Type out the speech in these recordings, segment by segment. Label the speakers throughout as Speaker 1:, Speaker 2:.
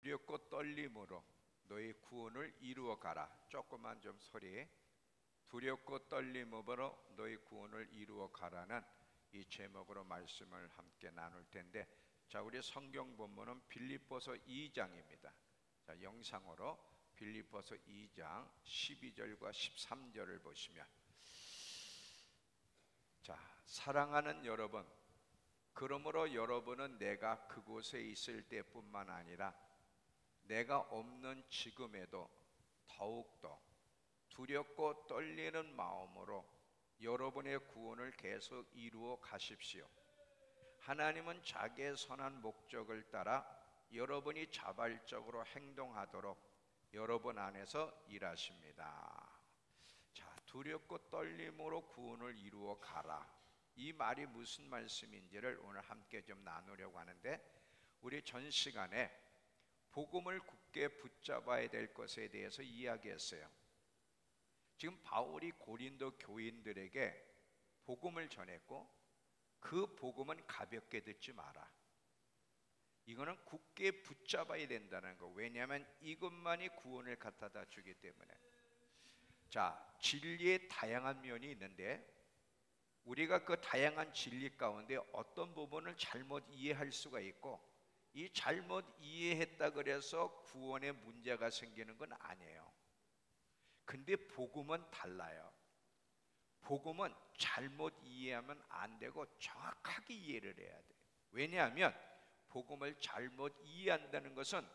Speaker 1: 두렵고 떨림으로 너희 구원을 이루어 가라. 조금만 좀 소리. 두렵고 떨림으로 너희 구원을 이루어 가라는 이 제목으로 말씀을 함께 나눌 텐데, 자, 우리 성경 본문은 빌립보서 2장입니다. 자, 영상으로 빌립보서 2장 12절과 13절을 보시면, 자, 사랑하는 여러분, 그러므로 여러분은 내가 그곳에 있을 때뿐만 아니라 내가 없는 지금에도 더욱더 두렵고 떨리는 마음으로 여러분의 구원을 계속 이루어 가십시오. 하나님은 자기의 선한 목적을 따라 여러분이 자발적으로 행동하도록 여러분 안에서 일하십니다. 자, 두렵고 떨림으로 구원을 이루어 가라. 이 말이 무슨 말씀인지를 오늘 함께 좀 나누려고 하는데, 우리 전 시간에 복음을 굳게 붙잡아야 될 것에 대해서 이야기했어요. 지금 바울이 고린도 교인들에게 복음을 전했고, 그 복음은 가볍게 듣지 마라. 이거는 굳게 붙잡아야 된다는 거. 왜냐하면 이것만이 구원을 갖다 주기 때문에. 자, 진리의 다양한 면이 있는데, 우리가 그 다양한 진리 가운데 어떤 부분을 잘못 이해할 수가 있고, 이 잘못 이해했다 그래서 구원에 문제가 생기는 건 아니에요. 근데 복음은 달라요. 복음은 잘못 이해하면 안 되고 정확하게 이해를 해야 돼요. 왜냐하면 복음을 잘못 이해한다는 것은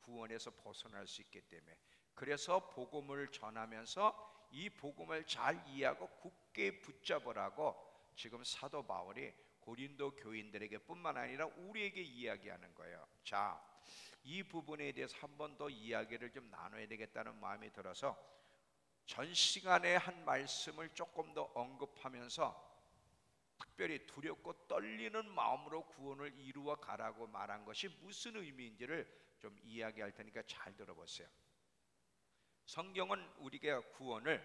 Speaker 1: 구원에서 벗어날 수 있기 때문에. 그래서 복음을 전하면서 이 복음을 잘 이해하고 굳게 붙잡으라고 지금 사도 바울이 고린도 교인들에게 뿐만 아니라 우리에게 이야기하는 거예요. 자, 이 부분에 대해서 한 번 더 이야기를 좀 나눠야 되겠다는 마음이 들어서 전 시간에 한 말씀을 조금 더 언급하면서 특별히 두렵고 떨리는 마음으로 구원을 이루어 가라고 말한 것이 무슨 의미인지를 좀 이야기할 테니까 잘 들어보세요. 성경은 우리가 구원을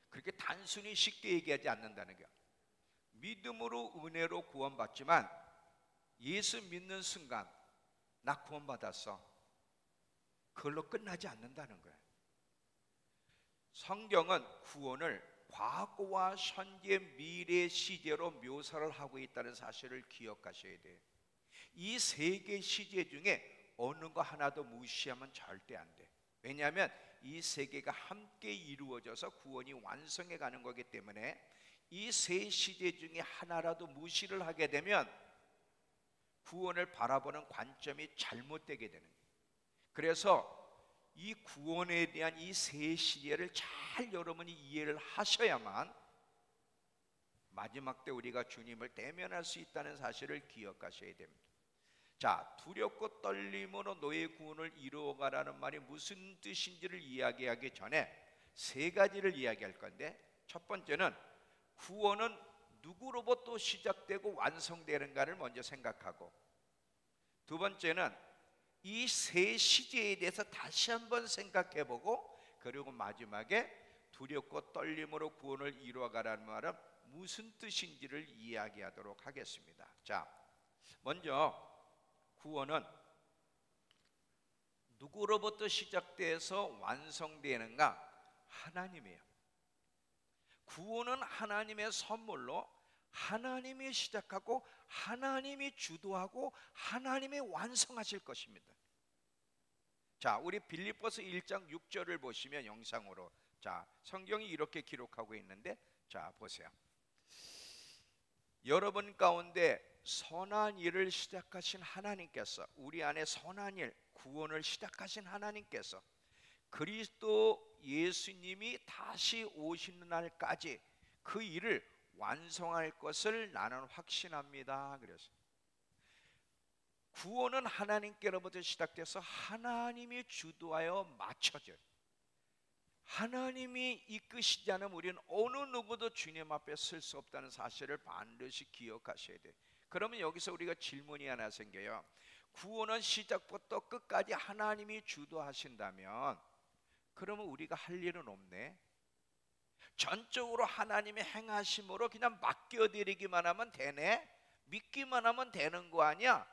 Speaker 1: 그렇게 단순히 쉽게 얘기하지 않는다는 거예요. 믿음으로 은혜로 구원받지만 예수 믿는 순간 나 구원받았어, 그걸로 끝나지 않는다는 거예요. 성경은 구원을 과거와 현재, 미래 시제로 묘사를 하고 있다는 사실을 기억하셔야 돼요. 이 세 개 시제 중에 어느 거 하나도 무시하면 절대 안 돼. 왜냐하면 이 세 개가 함께 이루어져서 구원이 완성해 가는 거기 때문에 이 세 시제 중에 하나라도 무시를 하게 되면 구원을 바라보는 관점이 잘못되게 되는 거예요. 그래서 이 구원에 대한 이 세 시제를 잘 여러분이 이해를 하셔야만 마지막 때 우리가 주님을 대면할 수 있다는 사실을 기억하셔야 됩니다. 자, 두렵고 떨림으로 너의 구원을 이루어가라는 말이 무슨 뜻인지를 이야기하기 전에 세 가지를 이야기할 건데, 첫 번째는 구원은 누구로부터 시작되고 완성되는가를 먼저 생각하고, 두 번째는 이 세 시제에 대해서 다시 한번 생각해보고, 그리고 마지막에 두렵고 떨림으로 구원을 이루어가라는 말은 무슨 뜻인지를 이야기하도록 하겠습니다. 자, 먼저 구원은 누구로부터 시작돼서 완성되는가? 하나님이에요. 구원은 하나님의 선물로 하나님이 시작하고 하나님이 주도하고 하나님이 완성하실 것입니다. 자, 우리 빌립보서 1장 6절을 보시면 영상으로, 자, 성경이 이렇게 기록하고 있는데, 자, 보세요. 여러분 가운데 선한 일을 시작하신 하나님께서, 우리 안에 선한 일, 구원을 시작하신 하나님께서 그리스도 예수님이 다시 오시는 날까지 그 일을 완성할 것을 나는 확신합니다. 그래서 구원은 하나님께로부터 시작돼서 하나님이 주도하여 맞춰져요. 하나님이 이끄시지 않으면 우리는 어느 누구도 주님 앞에 설 수 없다는 사실을 반드시 기억하셔야 돼요. 그러면 여기서 우리가 질문이 하나 생겨요. 구원은 시작부터 끝까지 하나님이 주도하신다면 그러면 우리가 할 일은 없네. 전적으로 하나님의 행하심으로 그냥 맡겨드리기만 하면 되네, 믿기만 하면 되는 거 아니야?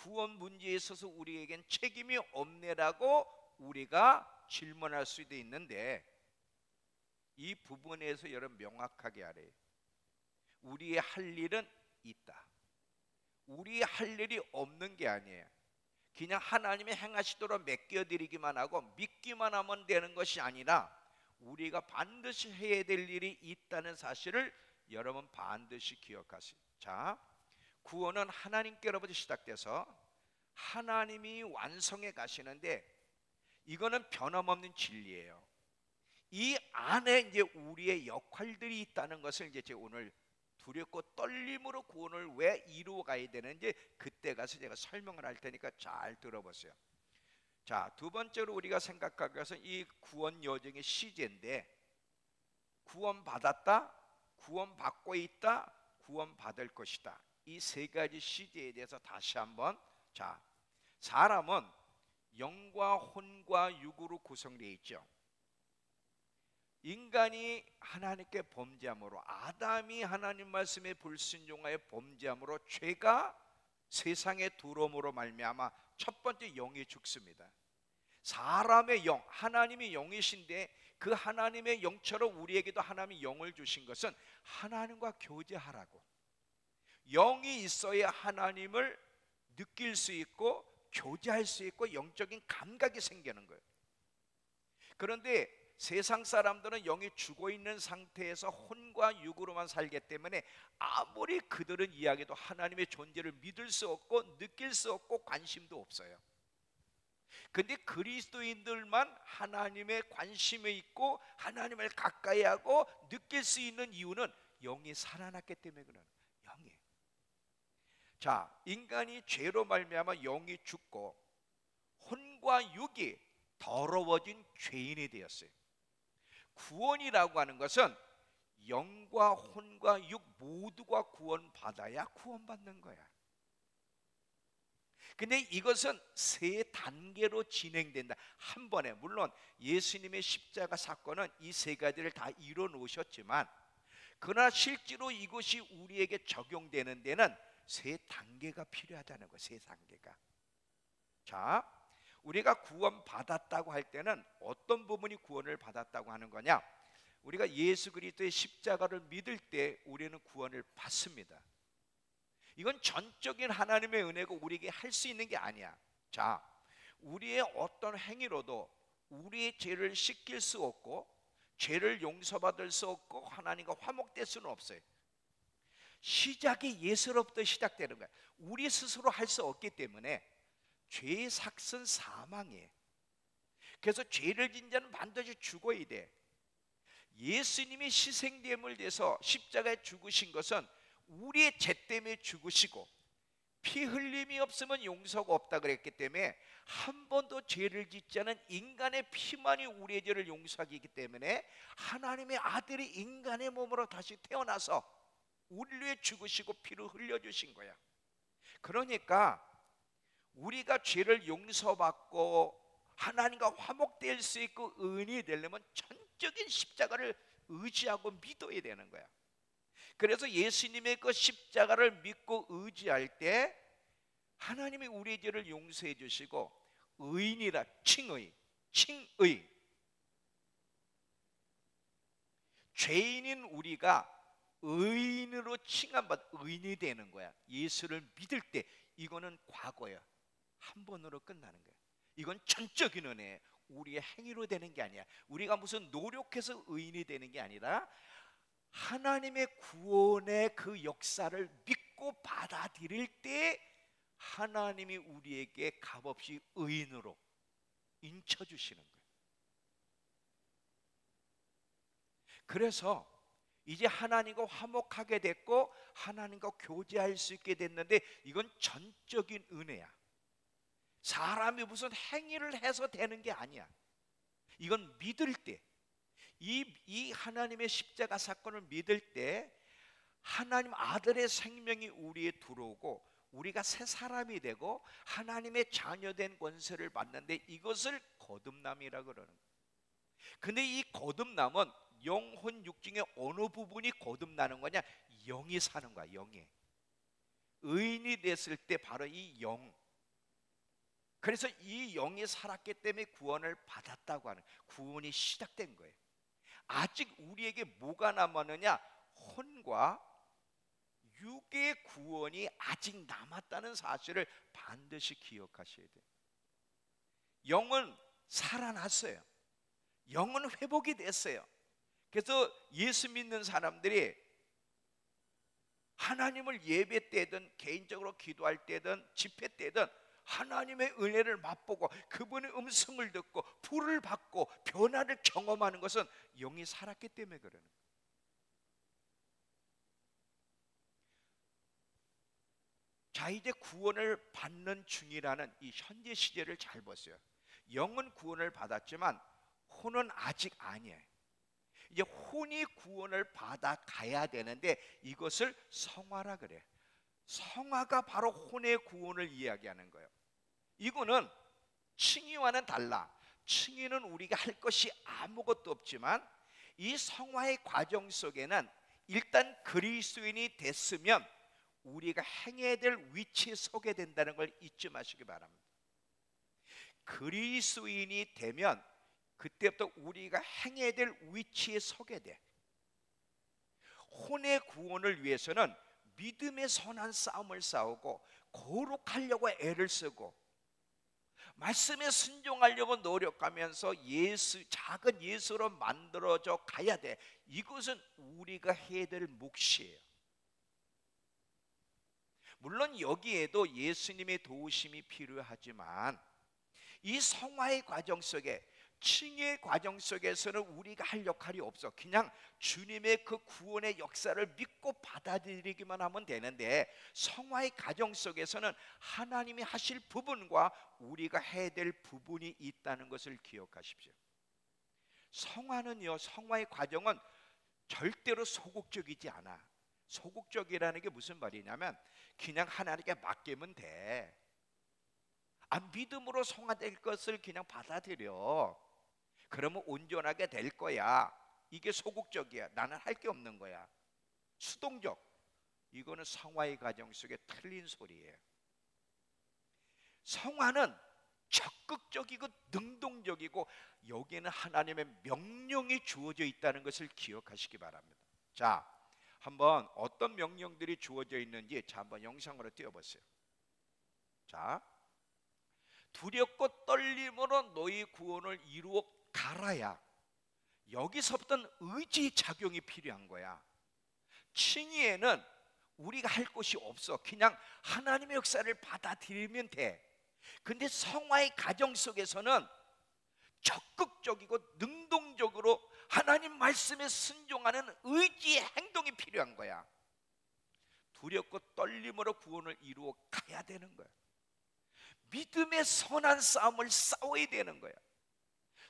Speaker 1: 구원 문제에 있어서 우리에겐 책임이 없네라고 우리가 질문할 수도 있는데, 이 부분에서 여러분 명확하게 알아요. 우리의 할 일은 있다. 우리 할 일이 없는 게 아니에요. 그냥 하나님이 행하시도록 맡겨드리기만 하고 믿기만 하면 되는 것이 아니라 우리가 반드시 해야 될 일이 있다는 사실을 여러분 반드시 기억하세요. 자, 구원은 하나님께로부터 시작돼서 하나님이 완성해 가시는데, 이거는 변함없는 진리예요. 이 안에 이제 우리의 역할들이 있다는 것을 이제 제가 오늘 두렵고 떨림으로 구원을 왜 이루어 가야 되는지 그때 가서 제가 설명을 할 테니까 잘 들어보세요. 자, 두 번째로 우리가 생각하기 위해서 이 구원 여정의 시제인데, 구원 받았다, 구원 받고 있다, 구원 받을 것이다. 이 세 가지 시제에 대해서 다시 한번. 자, 사람은 영과 혼과 육으로 구성되어 있죠. 인간이 하나님께 범죄함으로, 아담이 하나님 말씀에 불순종하여 범죄함으로 죄가 세상에 들어옴으로 말미암아 첫 번째 영이 죽습니다. 사람의 영, 하나님이 영이신데 그 하나님의 영처럼 우리에게도 하나님이 영을 주신 것은 하나님과 교제하라고. 영이 있어야 하나님을 느낄 수 있고 교제할 수 있고 영적인 감각이 생기는 거예요. 그런데 세상 사람들은 영이 죽어 있는 상태에서 혼과 육으로만 살기 때문에 아무리 그들은 이야기해도 하나님의 존재를 믿을 수 없고 느낄 수 없고 관심도 없어요. 근데 그리스도인들만 하나님의 관심이 있고 하나님을 가까이 하고 느낄 수 있는 이유는 영이 살아났기 때문에 그런 영이에요. 자, 인간이 죄로 말미암아 영이 죽고 혼과 육이 더러워진 죄인이 되었어요. 구원이라고 하는 것은 영과 혼과 육 모두가 구원받아야 구원받는 거야. 근데 이것은 세 단계로 진행된다. 한 번에. 물론 예수님의 십자가 사건은 이 세 가지를 다 이뤄 놓으셨지만, 그러나 실제로 이것이 우리에게 적용되는 데는 세 단계가 필요하다는 거예요. 세 단계가. 자, 우리가 구원 받았다고 할 때는 어떤 부분이 구원을 받았다고 하는 거냐? 우리가 예수 그리스도의 십자가를 믿을 때 우리는 구원을 받습니다. 이건 전적인 하나님의 은혜고 우리에게 할 수 있는 게 아니야. 자, 우리의 어떤 행위로도 우리의 죄를 씻길 수 없고 죄를 용서받을 수 없고 하나님과 화목될 수는 없어요. 시작이 예수로부터 시작되는 거야. 우리 스스로 할 수 없기 때문에 죄의 삭은 사망이에요. 그래서 죄를 진 자는 반드시 죽어야 돼. 예수님이 희생됨을 위해서 십자가에 죽으신 것은 우리의 죄 때문에 죽으시고 피 흘림이 없으면 용서가 없다 그랬기 때문에 한 번도 죄를 짓지 않은 인간의 피만이 우리의 죄를 용서하기 때문에 하나님의 아들이 인간의 몸으로 다시 태어나서 우리를 위해 죽으시고 피를 흘려주신 거야. 그러니까 우리가 죄를 용서받고 하나님과 화목될 수 있고 의인이 되려면 전적인 십자가를 의지하고 믿어야 되는 거야. 그래서 예수님의 그 십자가를 믿고 의지할 때 하나님이 우리의 죄를 용서해 주시고 의인이라 칭의, 죄인인 우리가 의인으로 칭함받아 의인이 되는 거야. 예수를 믿을 때. 이거는 과거야. 한 번으로 끝나는 거야. 이건 전적인 은혜, 우리의 행위로 되는 게 아니야. 우리가 무슨 노력해서 의인이 되는 게 아니라 하나님의 구원의 그 역사를 믿고 받아들일 때 하나님이 우리에게 값없이 의인으로 인쳐주시는 거예요. 그래서 이제 하나님과 화목하게 됐고 하나님과 교제할 수 있게 됐는데 이건 전적인 은혜야. 사람이 무슨 행위를 해서 되는 게 아니야. 이건 믿을 때, 이 하나님의 십자가 사건을 믿을 때 하나님 아들의 생명이 우리에 들어오고 우리가 새 사람이 되고 하나님의 자녀된 권세를 받는데 이것을 거듭남이라고 그러는 거예요. 근데 이 거듭남은 영혼 육 중에 어느 부분이 거듭나는 거냐? 영이 사는 거야. 영이. 의인이 됐을 때 바로 이 영, 그래서 이 영이 살았기 때문에 구원을 받았다고 하는, 구원이 시작된 거예요. 아직 우리에게 뭐가 남았느냐? 혼과 육의 구원이 아직 남았다는 사실을 반드시 기억하셔야 돼요. 영은 살아났어요. 영은 회복이 됐어요. 그래서 예수 믿는 사람들이 하나님을 예배 때든 개인적으로 기도할 때든 집회 때든 하나님의 은혜를 맛보고 그분의 음성을 듣고 불을 받고 변화를 경험하는 것은 영이 살았기 때문에 그러는 거예요. 자, 이제 구원을 받는 중이라는 이 현재 시제를 잘 보세요. 영은 구원을 받았지만 혼은 아직 아니에요. 이제 혼이 구원을 받아 가야 되는데 이것을 성화라 그래. 성화가 바로 혼의 구원을 이야기하는 거예요. 이거는 칭의와는 달라. 칭의는 우리가 할 것이 아무것도 없지만 이 성화의 과정 속에는 일단 그리스도인이 됐으면 우리가 행해야 될 위치에 서게 된다는 걸 잊지 마시기 바랍니다. 그리스도인이 되면 그때부터 우리가 행해야 될 위치에 서게 돼. 혼의 구원을 위해서는 믿음의 선한 싸움을 싸우고 거룩하려고 애를 쓰고 말씀에 순종하려고 노력하면서 작은 예수로 만들어져 가야 돼. 이것은 우리가 해야 될 몫이에요. 물론 여기에도 예수님의 도우심이 필요하지만 이 성화의 과정 속에, 칭의의 과정 속에서는 우리가 할 역할이 없어. 그냥 주님의 그 구원의 역사를 믿고 받아들이기만 하면 되는데 성화의 과정 속에서는 하나님이 하실 부분과 우리가 해야 될 부분이 있다는 것을 기억하십시오. 성화는요, 성화의 과정은 절대로 소극적이지 않아. 소극적이라는 게 무슨 말이냐면 그냥 하나님께 맡기면 돼. 믿음으로 성화될 것을 그냥 받아들여. 그러면 온전하게 될 거야. 이게 소극적이야. 나는 할 게 없는 거야. 수동적. 이거는 성화의 과정 속에 틀린 소리예요. 성화는 적극적이고 능동적이고 여기에는 하나님의 명령이 주어져 있다는 것을 기억하시기 바랍니다. 자, 한번 어떤 명령들이 주어져 있는지 한번 영상으로 띄워보세요. 자, 두렵고 떨림으로 너희 구원을 이루어 가라야. 여기서부터는 의지 작용이 필요한 거야. 칭의에는 우리가 할 것이 없어. 그냥 하나님의 역사를 받아들이면 돼. 근데 성화의 과정 속에서는 적극적이고 능동적으로 하나님 말씀에 순종하는 의지의 행동이 필요한 거야. 두렵고 떨림으로 구원을 이루어 가야 되는 거야. 믿음의 선한 싸움을 싸워야 되는 거야.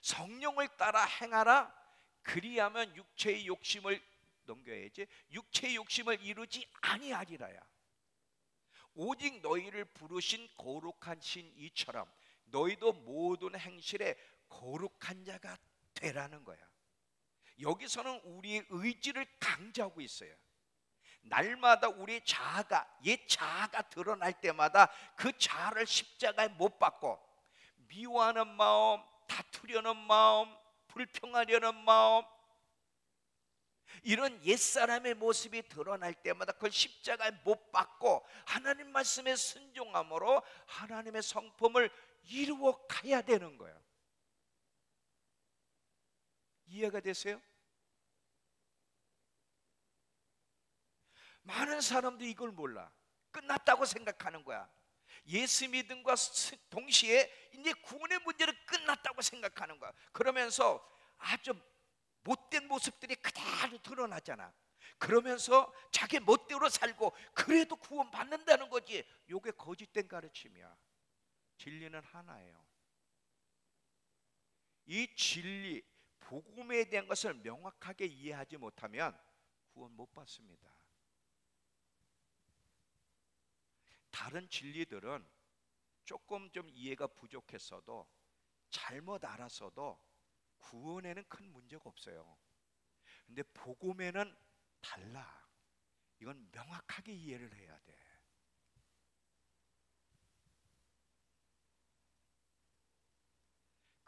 Speaker 1: 성령을 따라 행하라. 그리하면 육체의 욕심을 넘겨야지. 육체의 욕심을 이루지 아니하리라야. 오직 너희를 부르신 거룩한 신 이처럼 너희도 모든 행실에 거룩한 자가 되라는 거야. 여기서는 우리의 의지를 강조하고 있어요. 날마다 우리의 자아가, 옛 자아가 드러날 때마다 그 자아를 십자가에 못 박고 미워하는 마음, 다투려는 마음, 불평하려는 마음, 이런 옛사람의 모습이 드러날 때마다 그걸 십자가에 못 박고 하나님 말씀에 순종함으로 하나님의 성품을 이루어 가야 되는 거예요. 이해가 되세요? 많은 사람들이 이걸 몰라. 끝났다고 생각하는 거야. 예수 믿음과 동시에 이제 구원의 문제는 끝났다고 생각하는 거야. 그러면서 아주 못된 모습들이 그대로 드러나잖아. 그러면서 자기 멋대로 살고 그래도 구원 받는다는 거지. 이게 거짓된 가르침이야. 진리는 하나예요. 이 진리, 복음에 대한 것을 명확하게 이해하지 못하면 구원 못 받습니다. 다른 진리들은 조금 좀 이해가 부족했어도 잘못 알았어도 구원에는 큰 문제가 없어요. 근데 복음에는 달라. 이건 명확하게 이해를 해야 돼.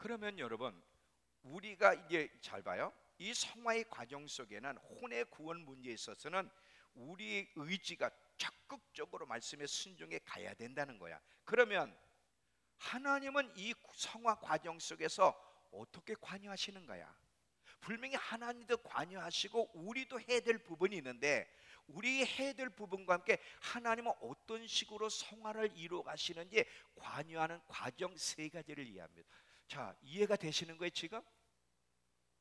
Speaker 1: 그러면 여러분, 우리가 이제 잘 봐요. 이 성화의 과정 속에는 혼의 구원 문제에 있어서는 우리의 의지가 적극적으로 말씀에 순종해 가야 된다는 거야. 그러면 하나님은 이 성화 과정 속에서 어떻게 관여하시는 거야? 분명히 하나님도 관여하시고 우리도 해야 될 부분이 있는데, 우리 해야 될 부분과 함께 하나님은 어떤 식으로 성화를 이루어 가시는지 관여하는 과정 세 가지를 이해합니다. 자, 이해가 되시는 거예요 지금?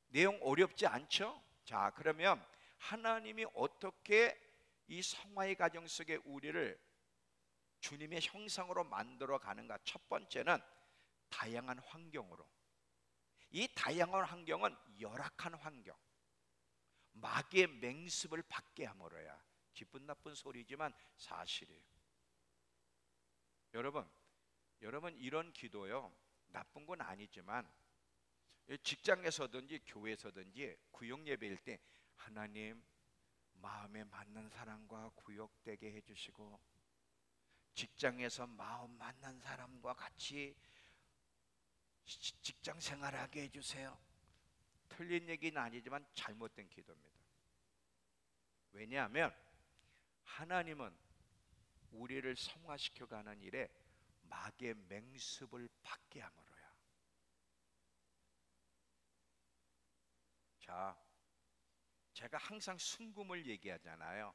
Speaker 1: 내용 어렵지 않죠? 자, 그러면 하나님이 어떻게 이 성화의 과정 속에 우리를 주님의 형상으로 만들어 가는가? 첫 번째는 다양한 환경으로. 이 다양한 환경은 열악한 환경, 마귀의 맹습을 받게 함으로야. 기쁜 나쁜 소리지만 사실이에요. 여러분 이런 기도요, 나쁜 건 아니지만 직장에서든지 교회에서든지 구역 예배일 때 하나님 마음에 맞는 사람과 구역되게 해주시고 직장에서 마음 맞는 사람과 같이 직장 생활하게 해주세요. 틀린 얘기는 아니지만 잘못된 기도입니다. 왜냐하면 하나님은 우리를 성화시켜가는 일에 마귀의 맹습을 받게 함으로야. 자, 제가 항상 순금을 얘기하잖아요.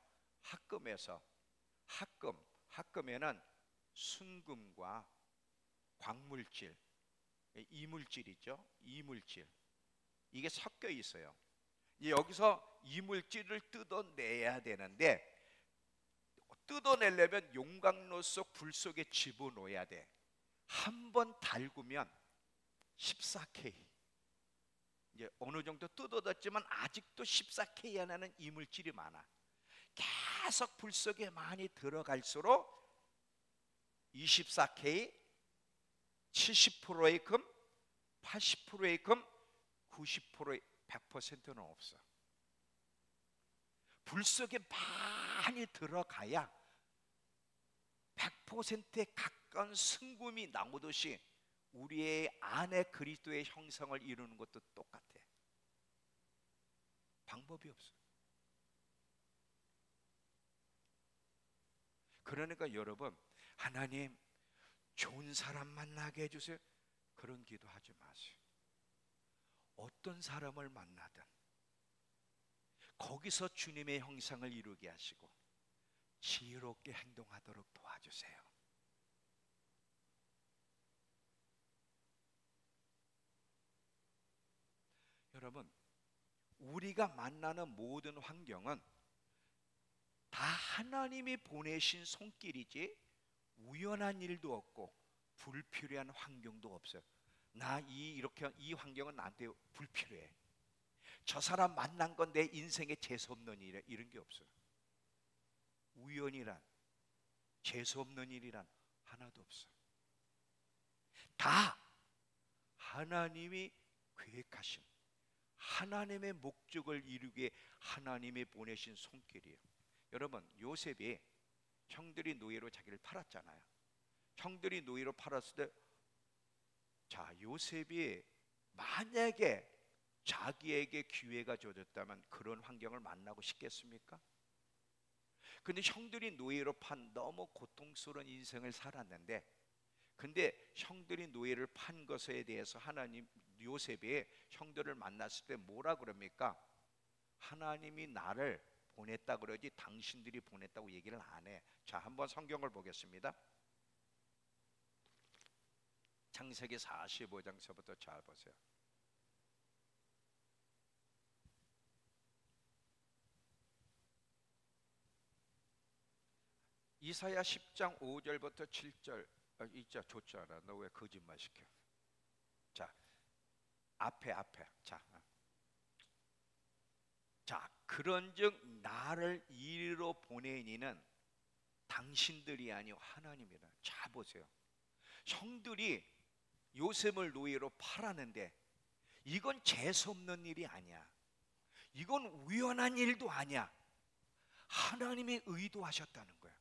Speaker 1: 학금에는 순금과 광물질, 이물질이죠. 이물질, 이게 섞여 있어요. 여기서 이물질을 뜯어내야 되는데, 뜯어내려면 용광로 속 불 속에 집어넣어야 돼. 한 번 달구면 14K, 이제 어느 정도 뜯어졌지만 아직도 14K 안에는 이물질이 많아. 계속 불 속에 많이 들어갈수록 24K, 70%의 금, 80%의 금, 90%의 100%는 없어. 불 속에 많이 들어가야 100%에 가까운 순금이 나오듯이 우리의 안에 그리스도의 형상을 이루는 것도 똑같아. 방법이 없어. 그러니까 여러분, 하나님 좋은 사람 만나게 해주세요, 그런 기도하지 마세요. 어떤 사람을 만나든 거기서 주님의 형상을 이루게 하시고 지혜롭게 행동하도록 도와주세요. 여러분, 우리가 만나는 모든 환경은 다 하나님이 보내신 손길이지 우연한 일도 없고 불필요한 환경도 없어요. 이렇게 이 환경은 나한테 불필요해, 저 사람 만난 건 내 인생에 재수없는 일, 이런 게 없어요. 우연이란, 재수없는 일이란 하나도 없어요. 다 하나님이 계획하신, 하나님의 목적을 이루기에 하나님이 보내신 손길이에요. 여러분, 요셉이 형들이 노예로 자기를 팔았잖아요. 형들이 노예로 팔았을 때, 자, 요셉이 만약에 자기에게 기회가 주어졌다면 그런 환경을 만나고 싶겠습니까? 근데 형들이 노예로 판 너무 고통스러운 인생을 살았는데, 근데 형들이 노예를 판 것에 대해서 하나님, 요셉이 형들을 만났을 때 뭐라 그럽니까? 하나님이 나를 보냈다 그러지 당신들이 보냈다고 얘기를 안 해. 자, 한번 성경을 보겠습니다. 창세기 45장서부터 잘 보세요. 이사야 10장 5절부터 7절, 이자 좋잖아. 너 왜 거짓말 시켜? 자, 앞에 자, 그런즉 나를 이리로 보내니는 당신들이 아니요 하나님이라. 자, 보세요. 형들이 요셉을 노예로 팔았는데 이건 재수없는 일이 아니야. 이건 우연한 일도 아니야. 하나님이 의도하셨다는 거야.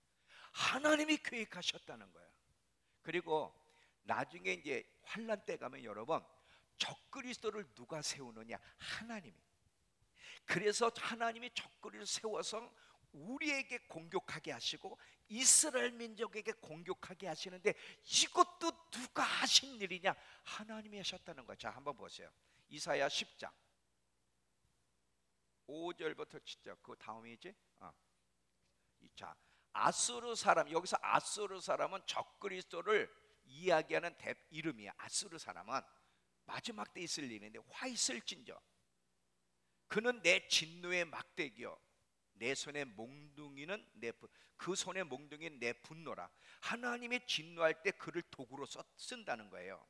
Speaker 1: 하나님이 계획하셨다는 거야. 그리고 나중에 이제 환란 때 가면 여러분, 적그리스도를 누가 세우느냐? 하나님이. 그래서 하나님이 적그리스도를 세워서 우리에게 공격하게 하시고 이스라엘 민족에게 공격하게 하시는데, 이것도 누가 하신 일이냐? 하나님이 하셨다는 거예요. 자, 한번 보세요. 이사야 10장 5절부터 7절, 그 다음이지? 자, 아수르 사람, 여기서 아수르 사람은 적그리스도를 이야기하는 이름이야. 아수르 사람은 마지막 때 있을 일인데, 화 있을진저 그는 내 진노의 막대기요 내 손의 몽둥이는 그 손의 몽둥이는 내 분노라. 하나님이 진노할 때 그를 도구로 쓴다는 거예요.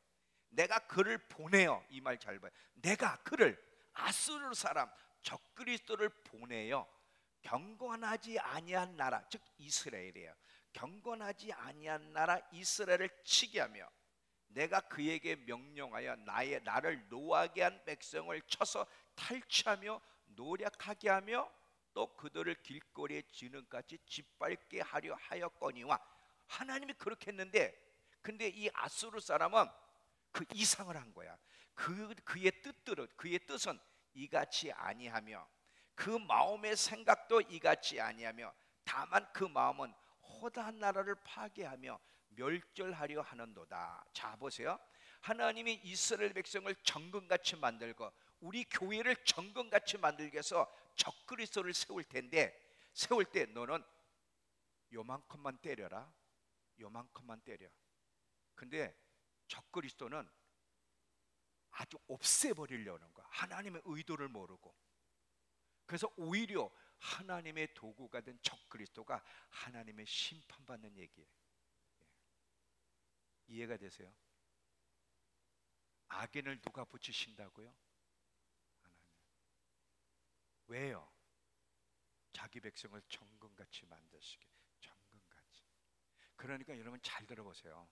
Speaker 1: 내가 그를 보내요. 이 말 잘 봐요. 내가 그를, 아수르 사람 적그리스도를 보내요. 경건하지 아니한 나라, 즉 이스라엘이에요. 경건하지 아니한 나라 이스라엘을 치게 하며, 내가 그에게 명령하여 나를 노하게 한 백성을 쳐서 탈취하며 노력하게 하며 또 그들을 길거리에 지는같이 짓밟게 하려 하였거니와. 하나님이 그렇게 했는데, 근데 이 아수르 사람은 그 이상을 한 거야. 그의 뜻은 이같이 아니하며 그 마음의 생각도 이같이 아니하며, 다만 그 마음은 허다한 나라를 파괴하며 멸절하려 하는도다. 자, 보세요. 하나님이 이스라엘 백성을 정금같이 만들고 우리 교회를 정금같이 만들기 위해서 적그리스도를 세울 때 너는 요만큼만 때려라, 요만큼만 때려. 근데 적그리스도는 아주 없애버리려는 거야. 하나님의 의도를 모르고. 그래서 오히려 하나님의 도구가 된 적그리스도가 하나님의 심판받는 얘기예요. 이해가 되세요? 악인을 누가 붙이신다고요? 하나님. 왜요? 자기 백성을 정금같이 만드시게. 정금같이. 그러니까 여러분 잘 들어보세요.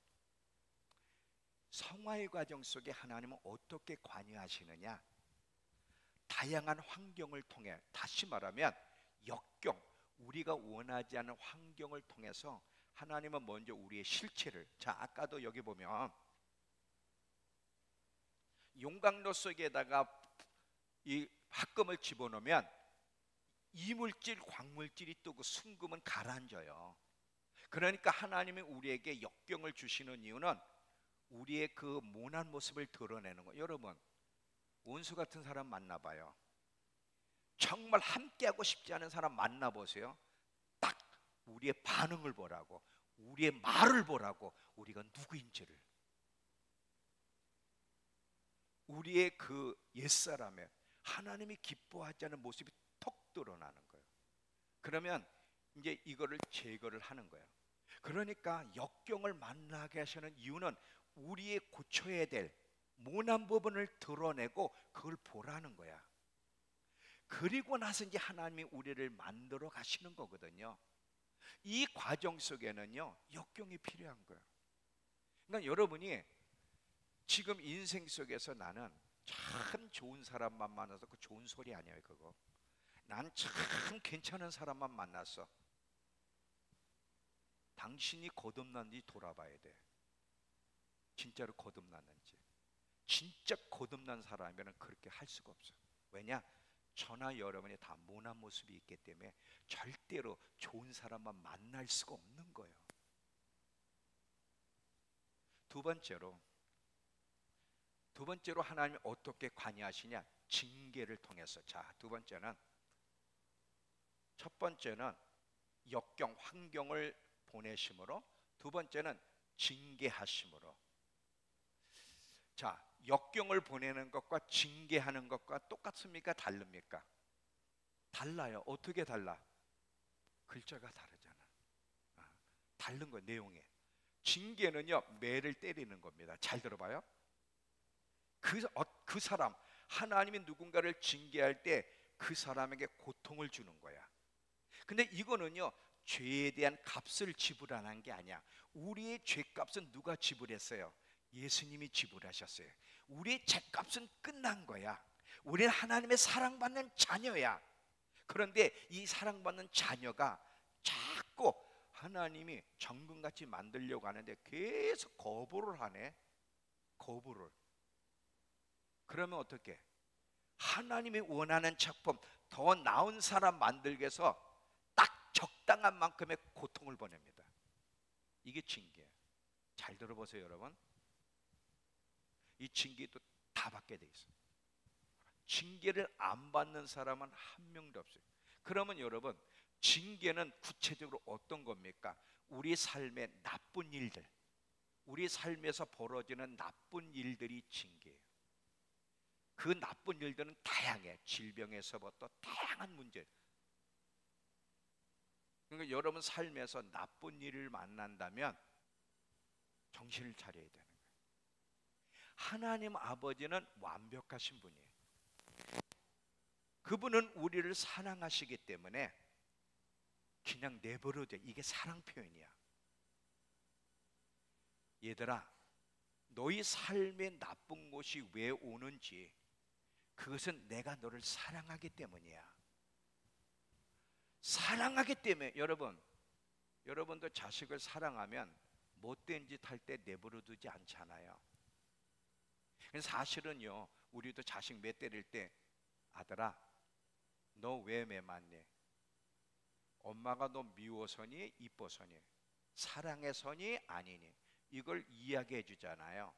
Speaker 1: 성화의 과정 속에 하나님은 어떻게 관여하시느냐? 다양한 환경을 통해, 다시 말하면 역경, 우리가 원하지 않는 환경을 통해서 하나님은 먼저 우리의 실체를, 자, 아까도 여기 보면 용광로 속에다가 이 합금을 집어넣으면 이물질, 광물질이 뜨고 순금은 가라앉아요. 그러니까 하나님이 우리에게 역경을 주시는 이유는 우리의 그 모난 모습을 드러내는 거예요. 여러분, 원수 같은 사람 만나봐요. 정말 함께하고 싶지 않은 사람 만나보세요. 딱 우리의 반응을 보라고, 우리의 말을 보라고, 우리가 누구인지를, 우리의 그 옛사람의 하나님이 기뻐하지 않는 모습이 톡 드러나는 거예요. 그러면 이제 이거를 제거를 하는 거예요. 그러니까 역경을 만나게 하시는 이유는 우리의 고쳐야 될 모난 부분을 드러내고 그걸 보라는 거야. 그리고 나서 이제 하나님이 우리를 만들어 가시는 거거든요. 이 과정 속에는요, 역경이 필요한 거예요. 그러니까 여러분이 지금 인생 속에서 나는 참 좋은 사람만 만나서, 그 좋은 소리 아니에요 그거. 난 참 괜찮은 사람만 만났어. 당신이 거듭난지 돌아봐야 돼. 진짜로 거듭났는지. 진짜 거듭난 사람이면 그렇게 할 수가 없어요. 왜냐? 저나 여러분이 다 모난 모습이 있기 때문에 절대로 좋은 사람만 만날 수가 없는 거예요. 두 번째로 하나님이 어떻게 관여하시냐? 징계를 통해서. 자, 첫 번째는 역경, 환경을 보내심으로, 두 번째는 징계하심으로. 자, 역경을 보내는 것과 징계하는 것과 똑같습니까? 다릅니까? 달라요. 어떻게 달라? 글자가 다르잖아. 다른 거, 내용에. 징계는요, 매를 때리는 겁니다. 잘 들어봐요. 그 사람, 하나님이 누군가를 징계할 때 그 사람에게 고통을 주는 거야. 근데 이거는요, 죄에 대한 값을 지불하는 게 아니야. 우리의 죄값은 누가 지불했어요? 예수님이 지불하셨어요. 우리의 죄값은 끝난 거야. 우리는 하나님의 사랑받는 자녀야. 그런데 이 사랑받는 자녀가 자꾸 하나님이 정금같이 만들려고 하는데 계속 거부를 하네. 거부를. 그러면 어떻게? 하나님이 원하는 작품, 더 나은 사람 만들기 위해서 딱 적당한 만큼의 고통을 보냅니다. 이게 징계예요. 잘 들어보세요, 여러분. 이 징계도 다 받게 돼 있어요. 징계를 안 받는 사람은 한 명도 없어요. 그러면 여러분, 징계는 구체적으로 어떤 겁니까? 우리 삶의 나쁜 일들, 우리 삶에서 벌어지는 나쁜 일들이 징계예요. 그 나쁜 일들은 다양해. 질병에서부터 다양한 문제. 그러니까 여러분 삶에서 나쁜 일을 만난다면 정신을 차려야 되는 거예요. 하나님 아버지는 완벽하신 분이에요. 그분은 우리를 사랑하시기 때문에 그냥 내버려둬. 이게 사랑 표현이야. 얘들아, 너희 삶에 나쁜 것이 왜 오는지 그것은 내가 너를 사랑하기 때문이야. 사랑하기 때문에. 여러분도 자식을 사랑하면 못된 짓 할 때 내버려 두지 않잖아요. 사실은요, 우리도 자식 매 때릴 때 아들아, 너 왜 매 맞니? 엄마가 너 미워서니 이뻐서니 사랑해서니 아니니 이걸 이야기해 주잖아요.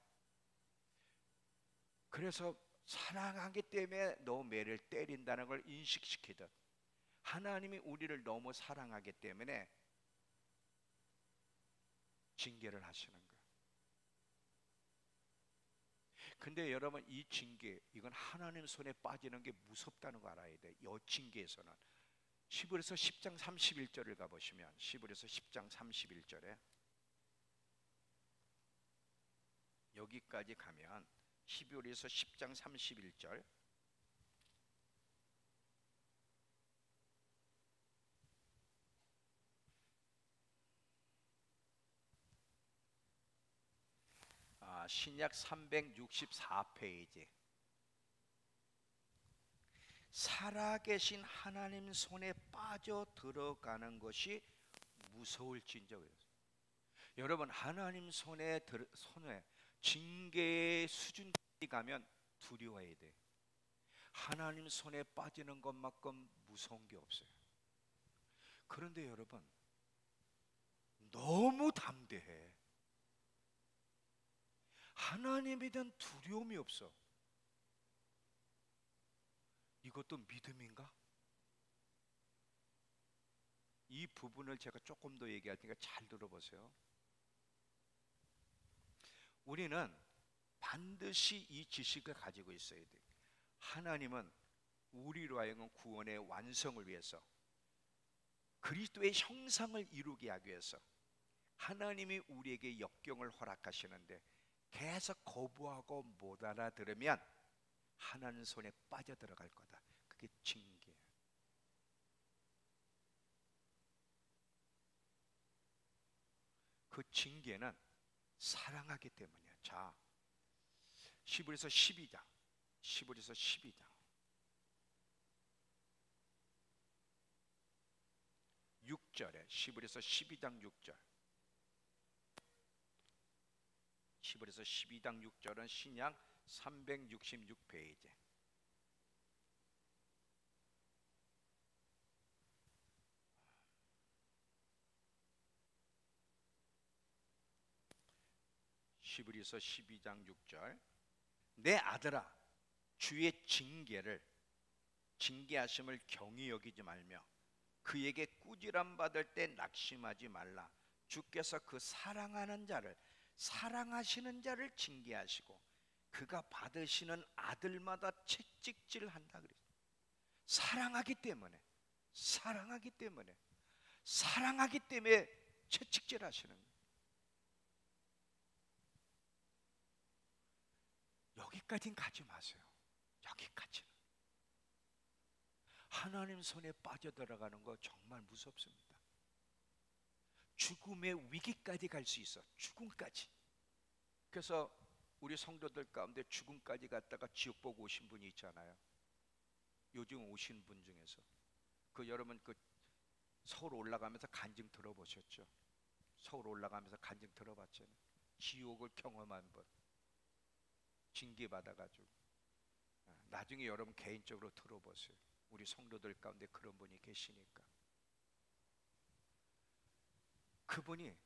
Speaker 1: 그래서 사랑하기 때문에 너 매를 때린다는 걸 인식시키듯 하나님이 우리를 너무 사랑하기 때문에 징계를 하시는 거예요. 근데 여러분, 이 징계, 이건 하나님 손에 빠지는 게 무섭다는 거 알아야 돼. 이 징계에서는 시브리서 10장 31절을 가보시면, 시브리서 10장 31절에 여기까지 가면 시브리서 10장 31절 신약 364페이지. 살아계신 하나님 손에 빠져 들어가는 것이 무서울진저. 여러분, 하나님 손에 징계의 수준까지 가면 두려워해야 돼. 하나님 손에 빠지는 것만큼 무서운 게 없어요. 그런데 여러분, 너무 담대해. 하나님에 대한 두려움이 없어. 이것도 믿음인가? 이 부분을 제가 조금 더 얘기할 테니까 잘 들어보세요. 우리는 반드시 이 지식을 가지고 있어야 돼. 하나님은 우리로 하여금 구원의 완성을 위해서, 그리스도의 형상을 이루게 하기 위해서 하나님이 우리에게 역경을 허락하시는데 계속 거부하고 못 알아들으면 하나님 손에 빠져들어갈 거다. 그게 징계예요. 그 징계는 사랑하기 때문이야. 자, 시브리서 12장 6절에, 시브리서 12장 6절, 시브리서 12장 6절은 신약 366페이지. 시브리서 12장 6절. 내 아들아, 주의 징계하심을 경히 여기지 말며 그에게 꾸지람 받을 때 낙심하지 말라. 주께서 그 사랑하시는 자를 징계하시고 그가 받으시는 아들마다 채찍질한다 그랬어요. 사랑하기 때문에 채찍질하시는 거예요. 여기까지는 가지 마세요. 여기까지는. 하나님 손에 빠져들어가는 거 정말 무섭습니다. 죽음의 위기까지 갈 수 있어. 죽음까지. 그래서 우리 성도들 가운데 죽음까지 갔다가 지옥 보고 오신 분이 있잖아요. 요즘 오신 분 중에서 여러분 서울 올라가면서 간증 들어보셨죠? 서울 올라가면서 간증 들어봤잖아요. 지옥을 경험한 분, 징계 받아가지고 나중에 여러분 개인적으로 들어보세요. 우리 성도들 가운데 그런 분이 계시니까. 그분이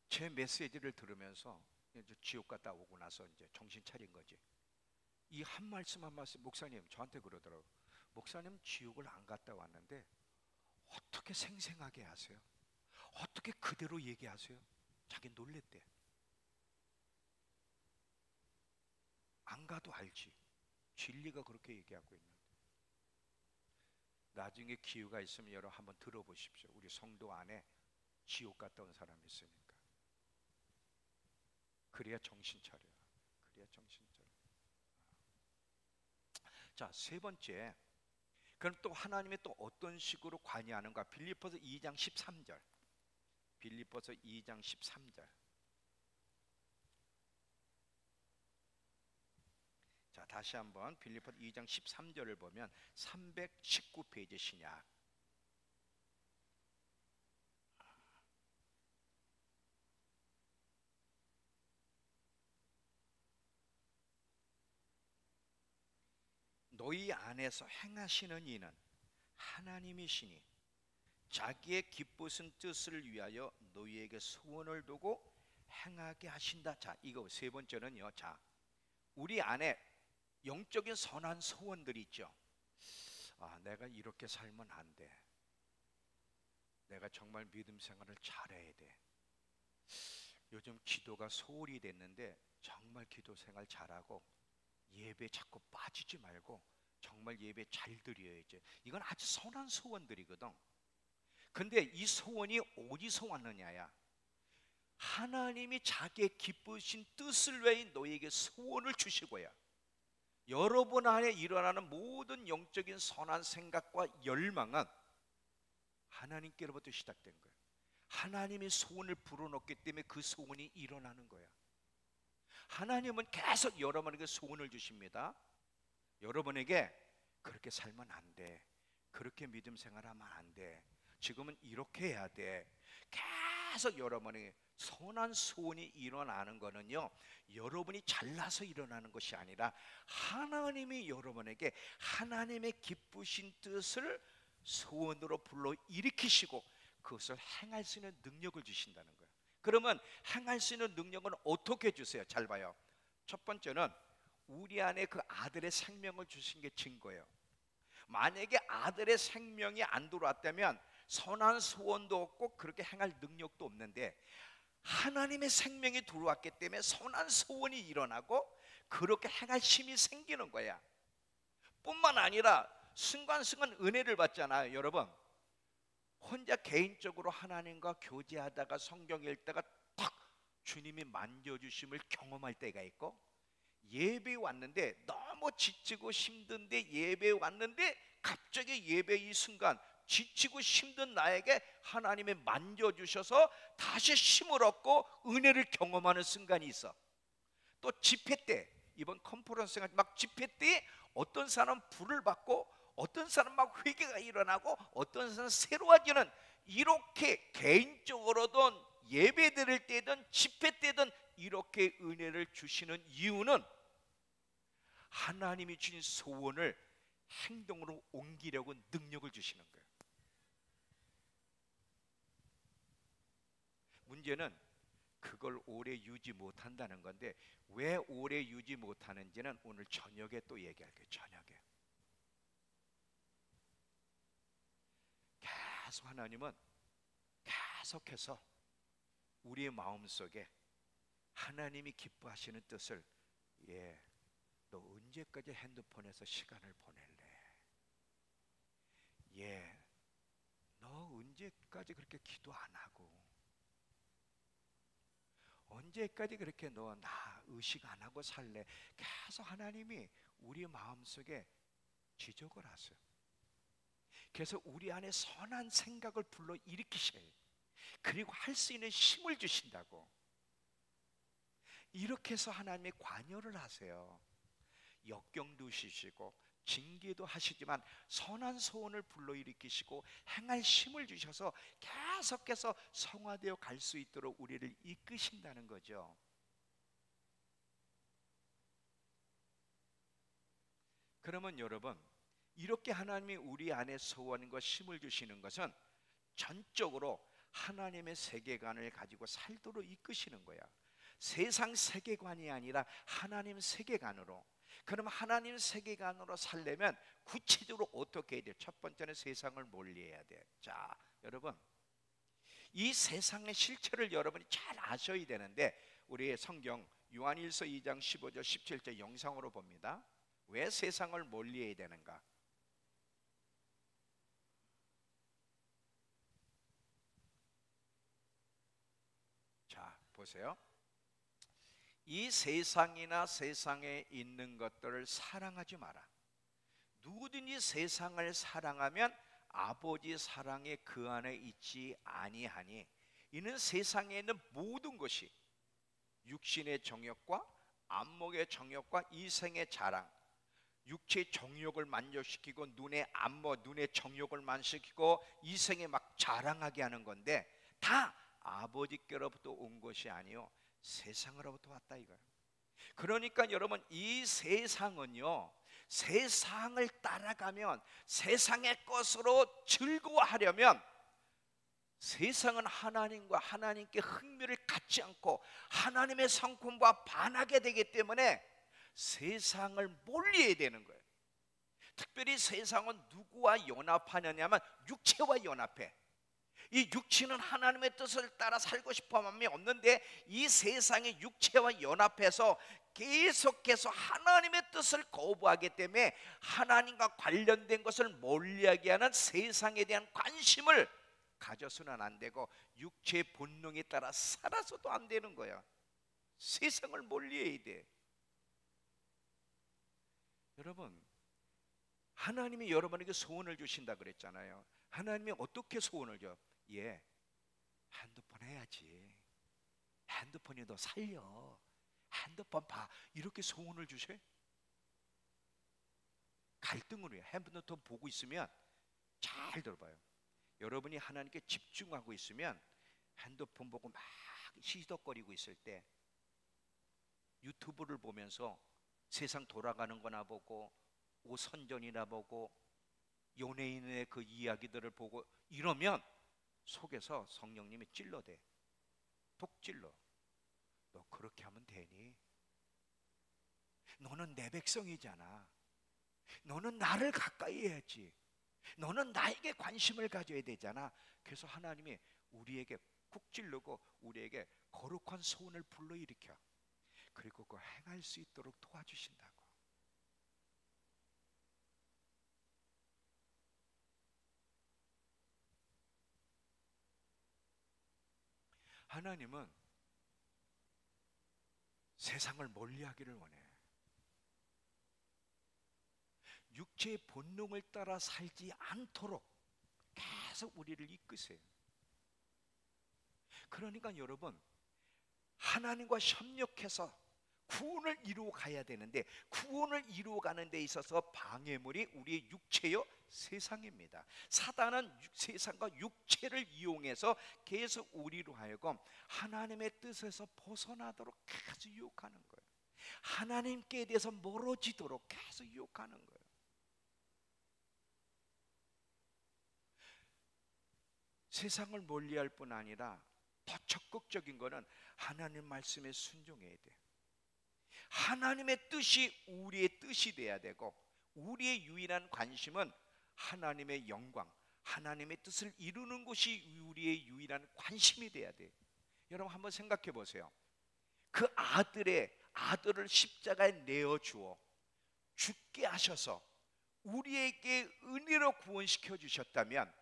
Speaker 1: 제 메시지를 들으면서 이제 지옥 갔다 오고 나서 이제 정신 차린 거지. 이 한 말씀 한 말씀, 목사님 저한테 그러더라고. 목사님 지옥을 안 갔다 왔는데 어떻게 생생하게 하세요? 어떻게 그대로 얘기하세요? 자기 놀랬대. 안 가도 알지. 진리가 그렇게 얘기하고 있는데. 나중에 기회가 있으면 여러분 한번 들어보십시오. 우리 성도 안에 지옥 갔다 온 사람이 있으니까. 그래야 정신 차려. 그래야 정신 차려. 자, 세 번째. 그럼 또 하나님이 또 어떤 식으로 관여하는가? 빌립보서 2장 13절. 빌립보서 2장 13절. 자, 다시 한번 빌립보서 2장 13절을 보면 319페이지 신약. 너희 안에서 행하시는 이는 하나님이시니 자기의 기쁘신 뜻을 위하여 너희에게 소원을 두고 행하게 하신다. 자, 이거 세 번째는요. 자, 우리 안에 영적인 선한 소원들이 있죠. 아, 내가 이렇게 살면 안 돼. 내가 정말 믿음 생활을 잘해야 돼. 요즘 기도가 소홀히 됐는데 정말 기도 생활 잘하고 예배 자꾸 빠지지 말고 정말 예배 잘 드려야지. 이건 아주 선한 소원들이거든. 근데 이 소원이 어디서 왔느냐야. 하나님이 자기의 기쁘신 뜻을 위해 너에게 소원을 주시고야. 여러분 안에 일어나는 모든 영적인 선한 생각과 열망은 하나님께로부터 시작된 거예요. 하나님의 소원을 불어넣기 때문에 그 소원이 일어나는 거야. 하나님은 계속 여러분에게 소원을 주십니다. 여러분에게 그렇게 살면 안 돼. 그렇게 믿음 생활하면 안 돼. 지금은 이렇게 해야 돼. 계속 여러분에게 선한 소원이 일어나는 거는요, 여러분이 잘나서 일어나는 것이 아니라 하나님이 여러분에게 하나님의 기쁘신 뜻을 소원으로 불러 일으키시고 그것을 행할 수 있는 능력을 주신다는 거예요. 그러면 행할 수 있는 능력은 어떻게 주세요? 잘 봐요. 첫 번째는 우리 안에 그 아들의 생명을 주신 게 증거예요. 만약에 아들의 생명이 안 들어왔다면 선한 소원도 없고 그렇게 행할 능력도 없는데, 하나님의 생명이 들어왔기 때문에 선한 소원이 일어나고 그렇게 행할 힘이 생기는 거야. 뿐만 아니라 순간순간 은혜를 받잖아요. 여러분, 혼자 개인적으로 하나님과 교제하다가 성경 읽다가 탁 주님이 만져주심을 경험할 때가 있고, 예배에 왔는데 너무 지치고 힘든데 예배에 왔는데 갑자기 예배 이 순간 지치고 힘든 나에게 하나님이 만져주셔서 다시 힘을 얻고 은혜를 경험하는 순간이 있어. 또 집회 때, 이번 컨퍼런스가 막 집회 때 어떤 사람은 불을 받고 어떤 사람은 막 회개가 일어나고 어떤 사람은 새로워지는, 이렇게 개인적으로든 예배 드릴 때든 집회 때든 이렇게 은혜를 주시는 이유는 하나님이 주신 소원을 행동으로 옮기려고 능력을 주시는 거예요. 문제는 그걸 오래 유지 못한다는 건데, 왜 오래 유지 못하는지는 오늘 저녁에 또 얘기할게요. 저녁에. 계속 하나님은 계속해서 우리의 마음속에 하나님이 기뻐하시는 뜻을, 너 언제까지 핸드폰에서 시간을 보낼래? 너 언제까지 그렇게 기도 안 하고? 언제까지 그렇게 너 나 의식 안 하고 살래? 계속 하나님이 우리 마음속에 지적을 하세요. 그래서 우리 안에 선한 생각을 불러 일으키셔요. 그리고 할 수 있는 힘을 주신다고. 이렇게 해서 하나님의 관여를 하세요. 역경도 주시고 징계도 하시지만 선한 소원을 불러일으키시고 행할 힘을 주셔서 계속해서 성화되어 갈 수 있도록 우리를 이끄신다는 거죠. 그러면 여러분, 이렇게 하나님이 우리 안에 소원과 힘을 주시는 것은 전적으로 하나님의 세계관을 가지고 살도록 이끄시는 거야. 세상 세계관이 아니라 하나님 세계관으로. 그럼 하나님 세계관으로 살려면 구체적으로 어떻게 해야 돼? 첫 번째는 세상을 멀리해야 돼. 자, 여러분, 이 세상의 실체를 여러분이 잘 아셔야 되는데, 우리의 성경 요한일서 2장 15절 17절 영상으로 봅니다. 왜 세상을 멀리해야 되는가? 자, 보세요. 이 세상이나 세상에 있는 것들을 사랑하지 마라. 누구든지 세상을 사랑하면 아버지 사랑이 그 안에 있지 아니하니, 이는 세상에 있는 모든 것이 육신의 정욕과 안목의 정욕과 이생의 자랑, 육체의 정욕을 만족시키고 눈의 안목, 눈의 정욕을 만족시키고 이생에 막 자랑하게 하는 건데, 다 아버지께로부터 온 것이 아니요 세상으로부터 왔다 이거예요. 그러니까 여러분, 이 세상은요, 세상을 따라가면, 세상의 것으로 즐거워하려면, 세상은 하나님과 하나님께 흥미를 갖지 않고 하나님의 성품과 반하게 되기 때문에 세상을 멀리해야 되는 거예요. 특별히 세상은 누구와 연합하느냐면 육체와 연합해. 이 육체는 하나님의 뜻을 따라 살고 싶어 마음이 없는데, 이 세상의 육체와 연합해서 계속해서 하나님의 뜻을 거부하기 때문에 하나님과 관련된 것을 멀리하게 하는 세상에 대한 관심을 가져서는 안 되고, 육체의 본능에 따라 살아서도 안 되는 거야. 세상을 멀리해야 돼. 여러분, 하나님이 여러분에게 소원을 주신다 그랬잖아요. 하나님이 어떻게 소원을 줘? 예, 핸드폰 해야지. 핸드폰이 너 살려. 핸드폰 봐. 이렇게 소원을 주셔? 갈등으로 해요. 핸드폰 보고 있으면, 잘 들어봐요. 여러분이 하나님께 집중하고 있으면 핸드폰 보고 막 시덕거리고 있을 때, 유튜브를 보면서 세상 돌아가는 거나 보고 오선전이나 보고 연예인의 그 이야기들을 보고 이러면 속에서 성령님이 찔러대. 독찔러. 너 그렇게 하면 되니? 너는 내 백성이잖아. 너는 나를 가까이 해야지. 너는 나에게 관심을 가져야 되잖아. 그래서 하나님이 우리에게 쿡 찔르고 우리에게 거룩한 소원을 불러일으켜, 그리고 그거 행할 수 있도록 도와주신다고. 하나님은 세상을 멀리하기를 원해. 육체의 본능을 따라 살지 않도록 계속 우리를 이끄세요. 그러니까 여러분, 하나님과 협력해서 구원을 이루어 가야 되는데, 구원을 이루어 가는 데 있어서 방해물이 우리의 육체요 세상입니다. 사단은 세상과 육체를 이용해서 계속 우리로 하여금 하나님의 뜻에서 벗어나도록 계속 유혹하는 거예요. 하나님께 대해서 멀어지도록 계속 유혹하는 거예요. 세상을 멀리할 뿐 아니라 더 적극적인 거는 하나님 말씀에 순종해야 돼. 하나님의 뜻이 우리의 뜻이 돼야 되고, 우리의 유일한 관심은 하나님의 영광, 하나님의 뜻을 이루는 것이 우리의 유일한 관심이 돼야 돼. 여러분 한번 생각해 보세요. 그 아들을 십자가에 내어 주어 죽게 하셔서 우리에게 은혜로 구원시켜 주셨다면,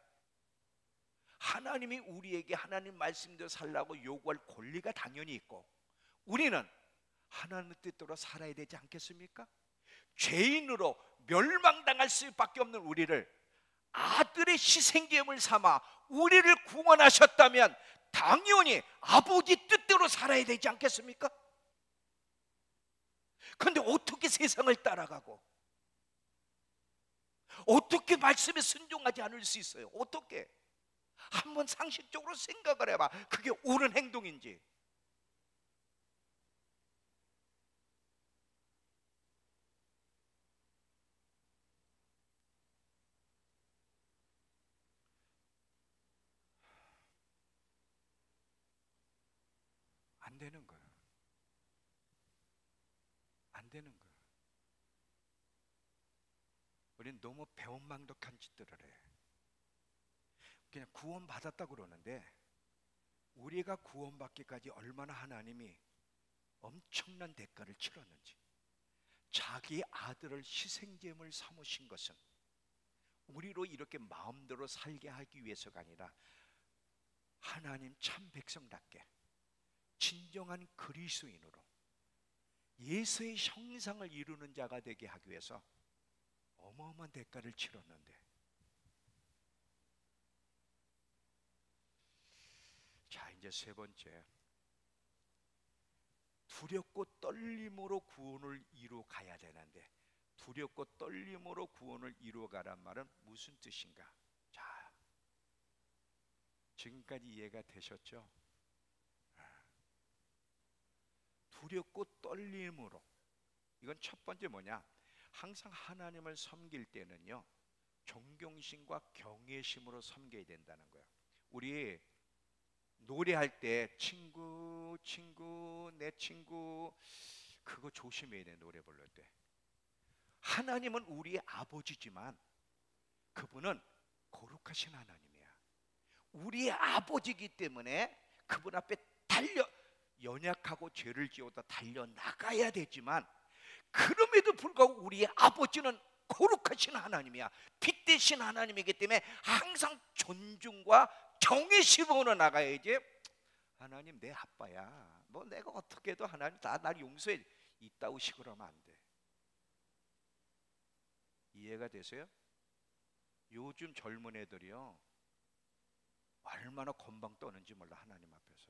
Speaker 1: 하나님이 우리에게 하나님 말씀대로 살라고 요구할 권리가 당연히 있고, 우리는 하나님의 뜻대로 살아야 되지 않겠습니까? 죄인으로 멸망당할 수밖에 없는 우리를 아들의 희생제물 삼아 우리를 구원하셨다면 당연히 아버지 뜻대로 살아야 되지 않겠습니까? 그런데 어떻게 세상을 따라가고, 어떻게 말씀에 순종하지 않을 수 있어요? 어떻게? 한번 상식적으로 생각을 해봐. 그게 옳은 행동인지. 되는 거야. 안 되는 거야. 우리는 너무 배은망덕한 짓들을 해. 그냥 구원받았다고 그러는데 우리가 구원받기까지 얼마나 하나님이 엄청난 대가를 치렀는지, 자기 아들을 희생제물 삼으신 것은 우리로 이렇게 마음대로 살게 하기 위해서가 아니라 하나님 참 백성답게 진정한 그리스도인으로 예수의 형상을 이루는 자가 되게 하기 위해서 어마어마한 대가를 치렀는데, 자, 이제 세 번째, 두렵고 떨림으로 구원을 이루어 가야 되는데, 두렵고 떨림으로 구원을 이루어 가란 말은 무슨 뜻인가? 자, 지금까지 이해가 되셨죠? 두렵고 떨림으로, 이건 첫 번째 뭐냐? 항상 하나님을 섬길 때는요, 존경심과 경외심으로 섬겨야 된다는 거예요. 우리 노래할 때 친구, 친구, 내 친구, 그거 조심해야 돼. 노래 부를 때 하나님은 우리의 아버지지만 그분은 거룩하신 하나님이야. 우리의 아버지이기 때문에 그분 앞에 연약하고 죄를 지어도 달려나가야 되지만, 그럼에도 불구하고 우리의 아버지는 거룩하신 하나님이야. 빛되신 하나님이기 때문에 항상 존중과 경외심으로 나가야지. 하나님 내 아빠야, 뭐 내가 어떻게 해도 하나님 다 날 용서해, 이따위 식으로 하면 안 돼. 이해가 되세요? 요즘 젊은 애들이요, 얼마나 건방 떠는지 몰라. 하나님 앞에서.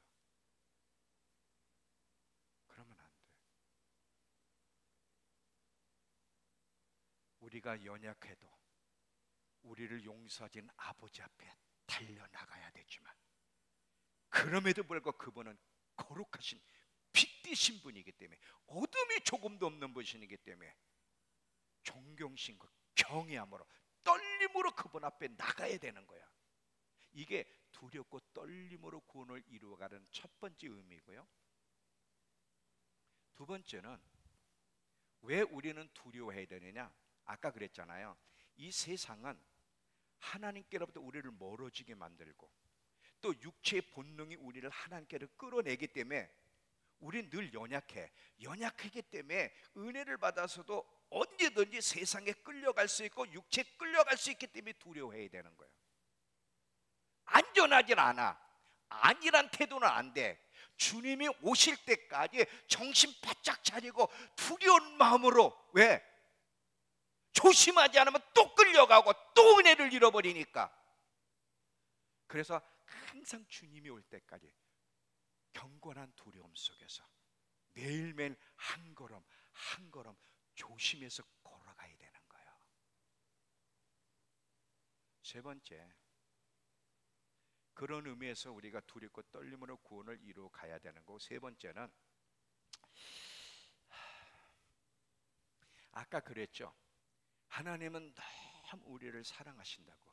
Speaker 1: 그러면 안 돼. 우리가 연약해도 우리를 용서하신 아버지 앞에 달려나가야 되지만, 그럼에도 불구하고 그분은 거룩하신 빛되신 분이기 때문에, 어둠이 조금도 없는 분이기 때문에 존경심과 경외함으로 떨림으로 그분 앞에 나가야 되는 거야. 이게 두렵고 떨림으로 구원을 이루어가는 첫 번째 의미고요. 두 번째는 왜 우리는 두려워해야 되느냐? 아까 그랬잖아요. 이 세상은 하나님께로부터 우리를 멀어지게 만들고, 또 육체의 본능이 우리를 하나님께로 끌어내기 때문에 우리는 늘 연약해. 연약하기 때문에 은혜를 받아서도 언제든지 세상에 끌려갈 수 있고 육체에 끌려갈 수 있기 때문에 두려워해야 되는 거예요. 안전하진 않아. 아니란 태도는 안 돼. 주님이 오실 때까지 정신 바짝 차리고 두려운 마음으로, 왜? 조심하지 않으면 또 끌려가고 또 은혜를 잃어버리니까. 그래서 항상 주님이 올 때까지 경건한 두려움 속에서 매일매일 한 걸음 한 걸음 조심해서 걸어가야 되는 거예요. 세 번째, 그런 의미에서 우리가 두렵고 떨림으로 구원을 이루어 가야 되는 거고, 세 번째는 아까 그랬죠. 하나님은 너무 우리를 사랑하신다고.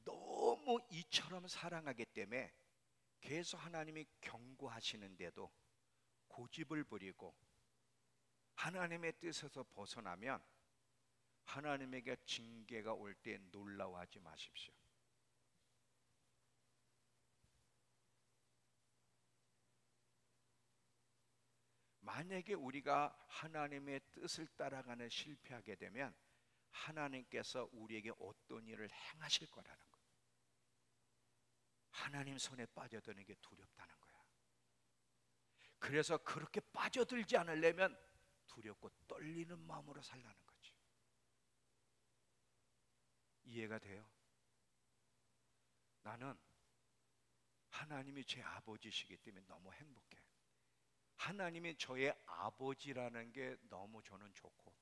Speaker 1: 너무 이처럼 사랑하기 때문에 계속 하나님이 경고하시는데도 고집을 부리고 하나님의 뜻에서 벗어나면 하나님에게 징계가 올 때 놀라워하지 마십시오. 만약에 우리가 하나님의 뜻을 따라가는 실패하게 되면 하나님께서 우리에게 어떤 일을 행하실 거라는 거예요. 하나님 손에 빠져드는 게 두렵다는 거야. 그래서 그렇게 빠져들지 않으려면 두렵고 떨리는 마음으로 살라는 거지. 이해가 돼요? 나는 하나님이 제 아버지시기 때문에 너무 행복해. 하나님이 저의 아버지라는 게 너무 저는 좋고,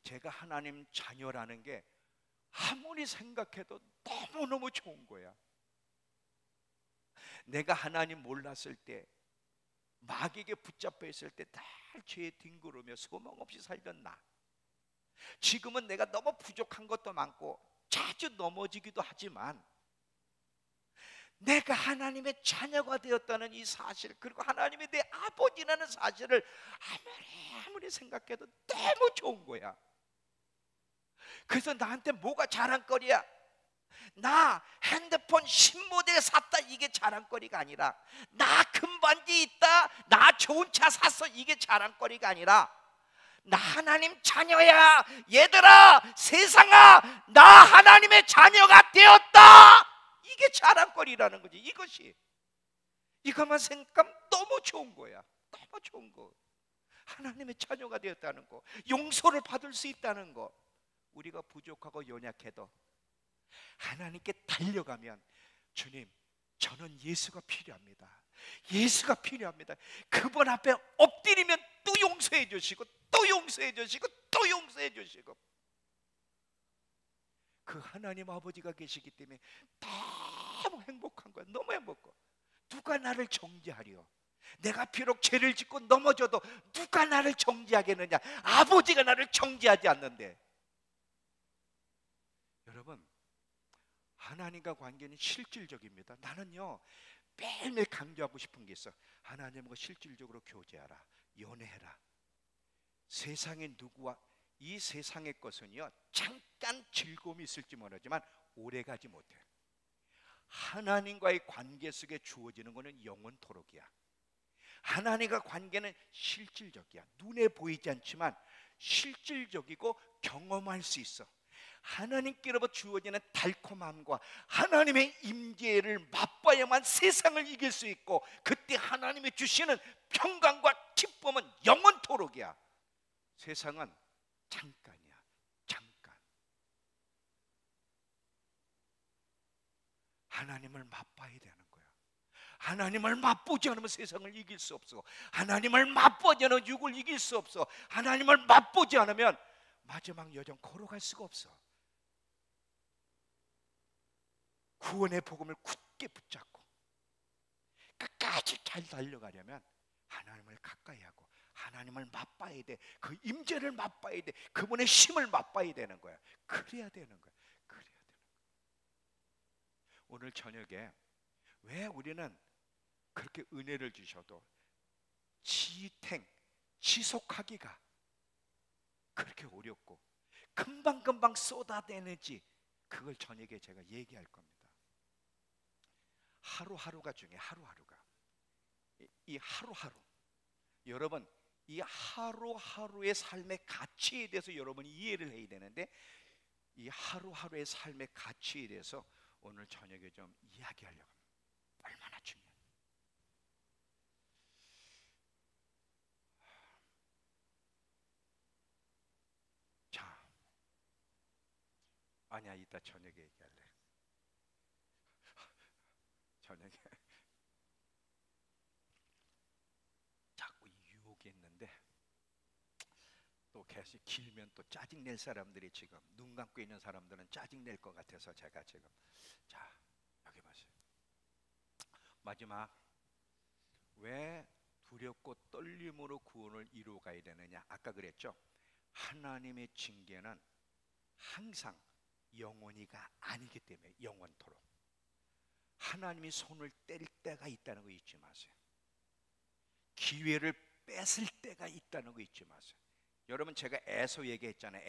Speaker 1: 제가 하나님 자녀라는 게 아무리 생각해도 너무너무 좋은 거야. 내가 하나님 몰랐을 때, 마귀에게 붙잡혀 있을 때 늘 죄에 뒹구르며 소망 없이 살던 나, 지금은 내가 너무 부족한 것도 많고 자주 넘어지기도 하지만 내가 하나님의 자녀가 되었다는 이 사실, 그리고 하나님이 내 아버지라는 사실을 아무리 생각해도 너무 좋은 거야. 그래서 나한테 뭐가 자랑거리야? 나 핸드폰 신모델 샀다, 이게 자랑거리가 아니라, 나 금반지 있다, 나 좋은 차 샀어, 이게 자랑거리가 아니라, 나 하나님 자녀야. 얘들아, 세상아, 나 하나님의 자녀가 되었다, 이게 자랑거리라는 거지. 이것만 생각하면 너무 좋은 거야. 너무 좋은 거. 하나님의 자녀가 되었다는 거, 용서를 받을 수 있다는 거. 우리가 부족하고 연약해도 하나님께 달려가면, 주님, 저는 예수가 필요합니다. 예수가 필요합니다. 그분 앞에 엎드리면 또 용서해 주시고, 또 용서해 주시고, 또 용서해 주시고. 그 하나님 아버지가 계시기 때문에 너무 행복한 거야. 너무 행복해. 누가 나를 정죄하려? 내가 비록 죄를 짓고 넘어져도 누가 나를 정죄하겠느냐? 아버지가 나를 정죄하지 않는데. 여러분, 하나님과 관계는 실질적입니다. 나는요, 매일매일 강조하고 싶은 게 있어. 하나님과 실질적으로 교제하라, 연애해라. 세상의 누구와, 이 세상의 것은요, 잠깐 즐거움이 있을지 모르지만 오래가지 못해. 하나님과의 관계 속에 주어지는 것은 영원토록이야. 하나님과 관계는 실질적이야. 눈에 보이지 않지만 실질적이고 경험할 수 있어. 하나님께로부터 주어지는 달콤함과 하나님의 임재를 맛봐야만 세상을 이길 수 있고, 그때 하나님이 주시는 평강과 기쁨은 영원토록이야. 세상은 잠깐이야. 잠깐. 하나님을 맛봐야 되는 거야. 하나님을 맛보지 않으면 세상을 이길 수 없어. 하나님을 맛보지 않으면 육을 이길 수 없어. 하나님을 맛보지 않으면 마지막 여정 걸어갈 수가 없어. 구원의 복음을 굳게 붙잡고 끝까지 잘 달려가려면 하나님을 가까이 하고 하나님을 맛봐야 돼. 그 임재를 맛봐야 돼. 그분의 힘을 맛봐야 되는 거야. 그래야 되는 거야. 그래야 되는 거야. 오늘 저녁에 왜 우리는 그렇게 은혜를 주셔도 지속하기가 그렇게 어렵고 금방금방 쏟아내는지, 그걸 저녁에 제가 얘기할 겁니다. 하루하루가 중요해. 하루하루가. 이 하루하루, 여러분, 이 하루하루의 삶의 가치에 대해서 여러분이 이해를 해야 되는데, 이 하루하루의 삶의 가치에 대해서 오늘 저녁에 좀 이야기하려고 합니다. 얼마나 중요해. 자, 아니야, 이따 저녁에 얘기할래. 저녁에 자꾸 유혹이 있는데, 또 계속 길면 또 짜증낼 사람들이, 지금 눈 감고 있는 사람들은 짜증낼 것 같아서 제가 지금, 자, 여기 보세요. 마지막, 왜 두렵고 떨림으로 구원을 이루어가야 되느냐? 아까 그랬죠. 하나님의 징계는 항상 영원히가 아니기 때문에 영원토록. 하나님이 손을 뗄 때가 있다는 거 잊지 마세요. 기회를 뺏을 때가 있다는 거 잊지 마세요. 여러분, 제가 에서 얘기했잖아요.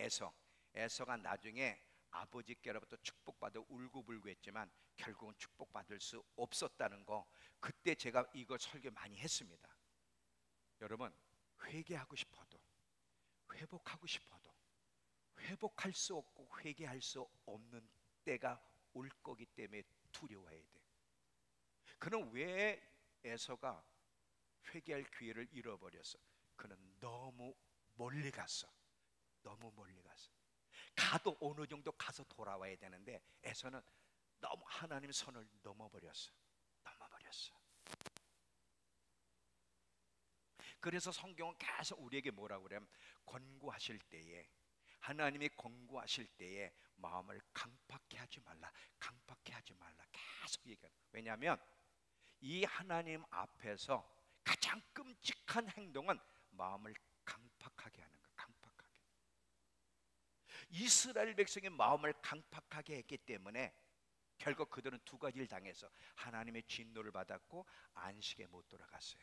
Speaker 1: 에서가 나중에 아버지께로부터 축복받아 울고불고 했지만 결국은 축복받을 수 없었다는 거, 그때 제가 이거 설교 많이 했습니다. 여러분, 회개하고 싶어도, 회복하고 싶어도 회복할 수 없고 회개할 수 없는 때가 올 거기 때문에 두려워해야 돼. 그는 왜 에서가 회개할 기회를 잃어버렸어? 그는 너무 멀리 갔어. 너무 멀리 갔어. 가도 어느 정도 가서 돌아와야 되는데 에서는 너무 하나님의 선을 넘어버렸어. 그래서 성경은 계속 우리에게 뭐라고 그래요? 권고하실 때에, 하나님이 권고하실 때에 마음을 강팍해 하지 말라, 강팍해 하지 말라 계속 얘기해요. 왜냐하면 이 하나님 앞에서 가장 끔찍한 행동은 마음을 강팍하게 하는 거예요. 강팍하게. 이스라엘 백성의 마음을 강팍하게 했기 때문에 결국 그들은 두 가지를 당해서 하나님의 진노를 받았고 안식에 못 돌아갔어요.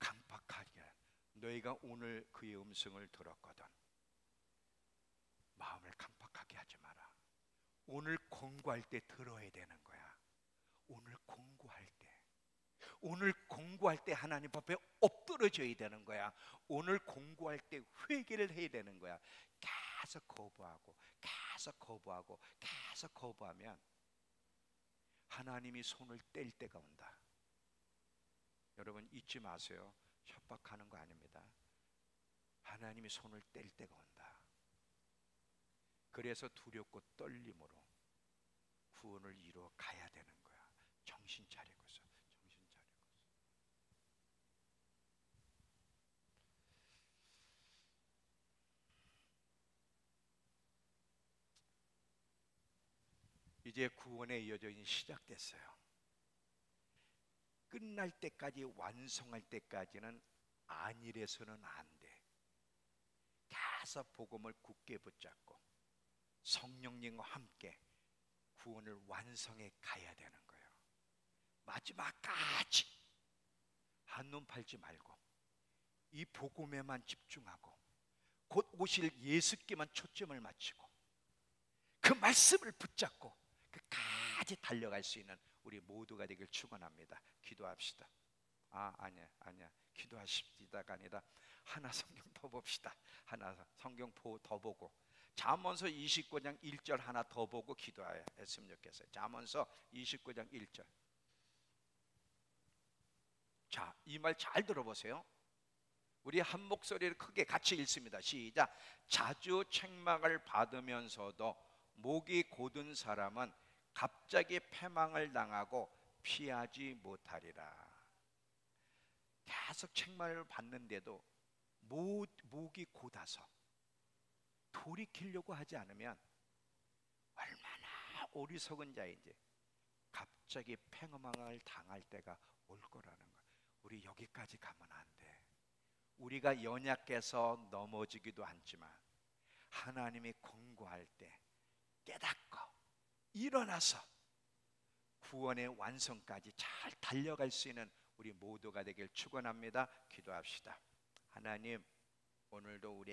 Speaker 1: 강팍하게 너희가 오늘 그의 음성을 들었거든 마음을 강팍하게 하지 마라. 오늘 공부할 때 들어야 되는 거야. 오늘 공부할 때 하나님 앞에 엎드러져야 되는 거야. 오늘 공부할 때 회개를 해야 되는 거야. 계속 거부하면 하나님이 손을 뗄 때가 온다. 여러분 잊지 마세요. 협박하는 거 아닙니다. 하나님이 손을 뗄 때가 온다. 그래서 두렵고 떨림으로 구원을 이루어 가야 되는 거야. 정신 차리고서. 이제 구원의 여정이 시작됐어요. 끝날 때까지, 완성할 때까지는 안일해서는 안 돼. 계속 복음을 굳게 붙잡고 성령님과 함께 구원을 완성해 가야 되는 거예요. 마지막까지 한눈 팔지 말고 이 복음에만 집중하고 곧 오실 예수께만 초점을 맞추고 그 말씀을 붙잡고 끝까지 달려갈 수 있는 우리 모두가 되길 축원합니다. 기도합시다. 아니야. 기도하십시다가 아니라 하나 성경 더 봅시다. 하나 성경 더 보고 잠언서 29장 1절 하나 더 보고 기도했으면 좋겠어요. 잠언서 29장 1절. 자, 이 말 잘 들어보세요. 우리 한 목소리를 크게 같이 읽습니다. 시작. 자주 책망을 받으면서도 목이 곧은 사람은 갑자기 패망을 당하고 피하지 못하리라. 계속 책망을 받는데도 목이 곧아서 돌이키려고 하지 않으면 얼마나 어리석은 자인지 갑자기 패망을 당할 때가 올 거라는 거예요. 우리 여기까지 가면 안 돼. 우리가 연약해서 넘어지기도 하지만 하나님이 공고할 때 깨닫고 일어나서 구원의 완성까지 잘 달려갈 수 있는 우리 모두가 되길 축원합니다. 기도합시다. 하나님, 오늘도 우리